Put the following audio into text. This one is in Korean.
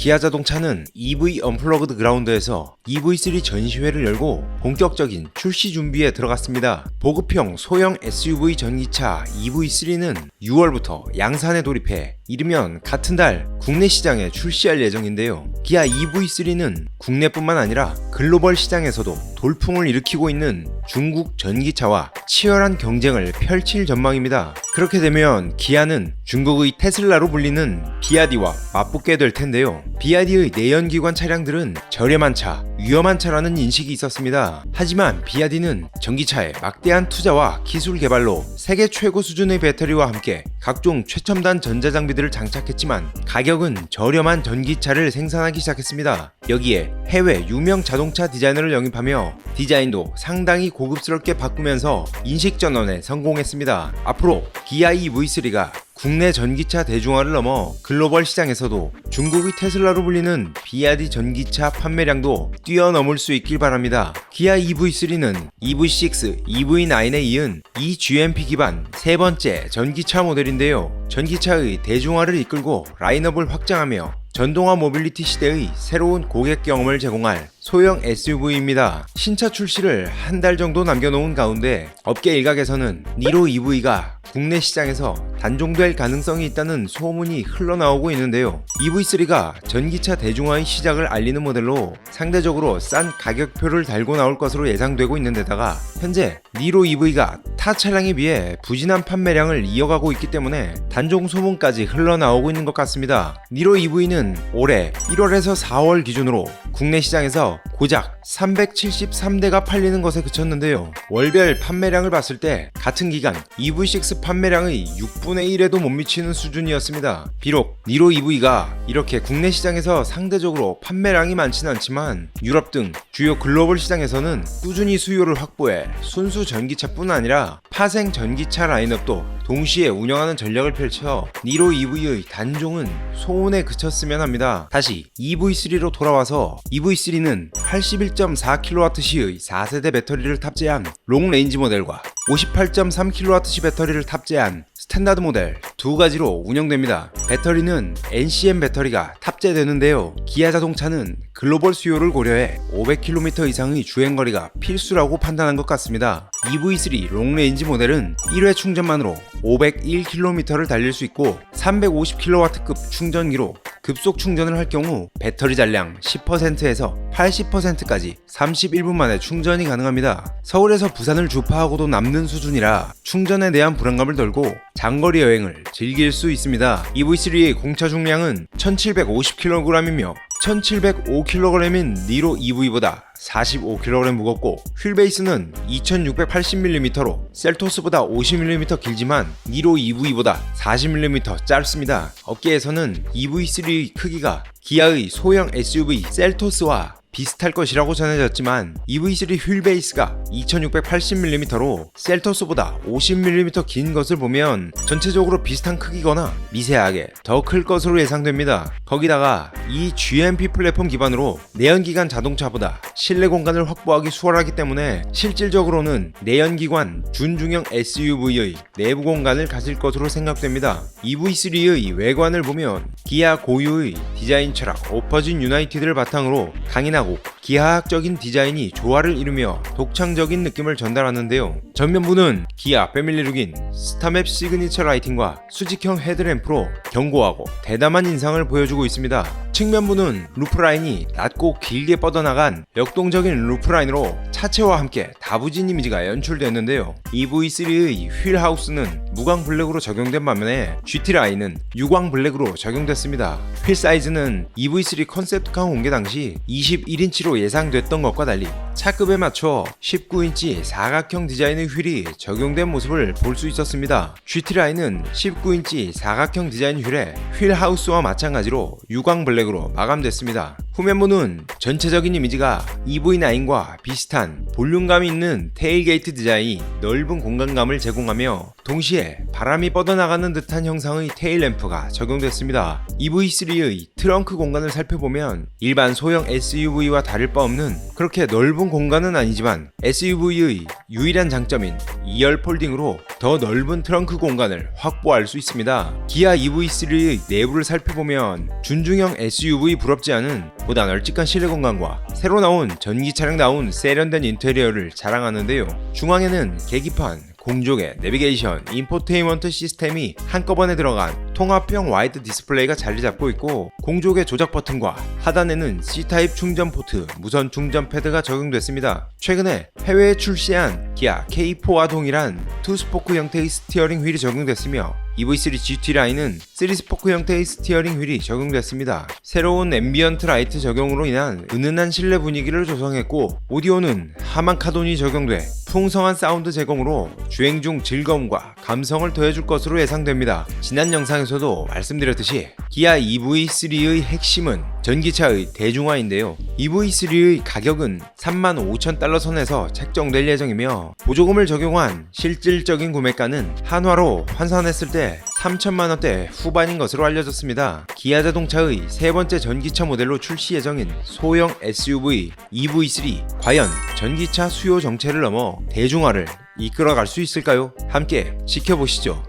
기아 자동차는 EV 언플러그드 그라운드에서 EV3 전시회를 열고 본격적인 출시 준비에 들어갔습니다. 보급형 소형 SUV 전기차 EV3는 6월부터 양산에 돌입해 이르면 같은 달 국내 시장에 출시할 예정인데요. 기아 EV3는 국내뿐만 아니라 글로벌 시장에서도 돌풍을 일으키고 있는 중국 전기차와 치열한 경쟁을 펼칠 전망입니다. 그렇게 되면 기아는 중국의 테슬라로 불리는 비아디와 맞붙게 될 텐데요. 비아디의 내연기관 차량들은 저렴한 차, 위험한 차라는 인식이 있었습니다. 하지만 비아디는 전기차에 막대한 투자와 기술 개발로 세계 최고 수준의 배터리와 함께 각종 최첨단 전자장비들을 장착했지만 가격은 저렴한 전기차를 생산하기 시작했습니다. 여기에 해외 유명 자동차 디자이너를 영입하며 디자인도 상당히 고급스럽게 바꾸면서 인식 전환에 성공했습니다. 앞으로 기아 EV3가 국내 전기차 대중화를 넘어 글로벌 시장에서도 중국의 테슬라로 불리는 비아디 전기차 판매량도 뛰어넘을 수 있길 바랍니다. 기아 EV3는 EV6, EV9에 이은 eGMP 기반 세 번째 전기차 모델인데요. 전기차의 대중화를 이끌고 라인업을 확장하며 전동화 모빌리티 시대의 새로운 고객 경험을 제공할 소형 SUV입니다. 신차 출시를 한 달 정도 남겨놓은 가운데 업계 일각에서는 니로 EV가 국내 시장에서 단종될 가능성이 있다는 소문이 흘러나오고 있는데요. EV3가 전기차 대중화의 시작을 알리는 모델로 상대적으로 싼 가격표를 달고 나올 것으로 예상되고 있는 데다가 현재 니로 EV가 타 차량에 비해 부진한 판매량을 이어가고 있기 때문에 단종 소문까지 흘러나오고 있는 것 같습니다. 니로 EV는 올해 1월에서 4월 기준으로 국내 시장에서 고작 373대가 팔리는 것에 그쳤는데요. 월별 판매량을 봤을 때 같은 기간 EV6 판매량의 6분의 1에도 못 미치는 수준이었습니다. 비록 니로 EV가 이렇게 국내 시장에서 상대적으로 판매량이 많지는 않지만 유럽 등 주요 글로벌 시장에서는 꾸준히 수요를 확보해 순수 전기차뿐 아니라 파생 전기차 라인업도 동시에 운영하는 전략을 펼쳐 니로 EV의 단종은 소문에 그쳤으면 합니다. 다시 EV3로 돌아와서 EV3는 81.4kWh의 4세대 배터리를 탑재한 롱레인지 모델과 58.3kWh 배터리를 탑재한 스탠다드 모델 두 가지로 운영됩니다. 배터리는 NCM 배터리가 탑재되는데요. 기아 자동차는 글로벌 수요를 고려해 500km 이상의 주행거리가 필수라고 판단한 것 같습니다. EV3 롱레인지 모델은 1회 충전만으로 501km를 달릴 수 있고 350kW급 충전기로 급속 충전을 할 경우 배터리 잔량 10%에서 80%까지 31분 만에 충전이 가능합니다. 서울에서 부산을 주파하고도 남는 수준이라 충전에 대한 불안감을 덜고 장거리 여행을 즐길 수 있습니다. EV3의 공차 중량은 1750kg이며 1705kg인 니로 EV보다 45kg 무겁고 휠베이스는 2680mm로 셀토스보다 50mm 길지만 니로 EV보다 40mm 짧습니다. 업계에서는 EV3의 크기가 기아의 소형 SUV 셀토스와 비슷할 것이라고 전해졌지만 EV3 휠베이스가 2680mm로 셀토스보다 50mm 긴 것을 보면 전체적으로 비슷한 크기거나 미세하게 더 클 것으로 예상됩니다. 거기다가 이 GMP 플랫폼 기반으로 내연기관 자동차보다 실내 공간을 확보하기 수월하기 때문에 실질적으로는 내연기관 준중형 SUV의 내부 공간을 가질 것으로 생각됩니다. EV3의 외관을 보면 기아 고유의 디자인 철학 오퍼진 유나이티드를 바탕으로 강인하고 기하학적인 디자인이 조화를 이루며 독창적인 느낌을 전달하는데요. 전면부는 기아 패밀리룩인 스타맵 시그니처 라이팅과 수직형 헤드램프로 견고하고 대담한 인상을 보여주고 있습니다. 측면부는 루프라인이 낮고 길게 뻗어나간 역동적인 루프라인으로 차체와 함께 다부진 이미지가 연출됐는데요. EV3의 휠하우스는 무광 블랙으로 적용된 반면에 GT 라인은 유광 블랙으로 적용됐습니다. 휠 사이즈는 EV3 컨셉트카 공개 당시 21인치로 예상됐던 것과 달리 차급에 맞춰 19인치 사각형 디자인의 휠이 적용된 모습을 볼 수 있었습니다. GT 라인은 19인치 사각형 디자인 휠에 휠하우스와 마찬가지로 유광 블랙으로 마감됐습니다. 후면부는 전체적인 이미지가 EV9과 비슷한 볼륨감이 있는 테일게이트 디자인이 넓은 공간감을 제공하며 동시에 바람이 뻗어나가는 듯한 형상의 테일램프가 적용됐습니다. EV3의 트렁크 공간을 살펴보면 일반 소형 SUV와 다를 바 없는 그렇게 넓은 공간은 아니지만 SUV의 유일한 장점인 2열 폴딩으로 더 넓은 트렁크 공간을 확보할 수 있습니다. 기아 EV3의 내부를 살펴보면 준중형 SUV 부럽지 않은 보다 널찍한 실내 공간과 새로 나온 전기 차량다운 세련된 인테리어를 자랑하는데요. 중앙에는 계기판, 공조개, 내비게이션, 인포테인먼트 시스템이 한꺼번에 들어간 통합형 와이드 디스플레이가 자리 잡고 있고, 공조개 조작 버튼과 하단에는 C타입 충전 포트, 무선 충전 패드가 적용됐습니다. 최근에 해외에 출시한 기아 K4와 동일한 2스포크 형태의 스티어링 휠이 적용됐으며 EV3 GT 라인은 3스포크 형태의 스티어링 휠이 적용됐습니다. 새로운 앰비언트 라이트 적용으로 인한 은은한 실내 분위기를 조성했고, 오디오는 하만 카돈이 적용돼 풍성한 사운드 제공으로 주행 중 즐거움과 감성을 더해줄 것으로 예상됩니다. 지난 영상에서도 말씀드렸듯이 기아 EV3의 핵심은 전기차의 대중화인데요. EV3의 가격은 35,000달러 선에서 책정될 예정이며, 보조금을 적용한 실질적인 구매가는 한화로 환산했을 때 3천만원대 후반인 것으로 알려졌습니다. 기아 자동차의 세 번째 전기차 모델로 출시 예정인 소형 SUV EV3, 과연 전기차 수요 정체를 넘어 대중화를 이끌어갈 수 있을까요? 함께 지켜보시죠.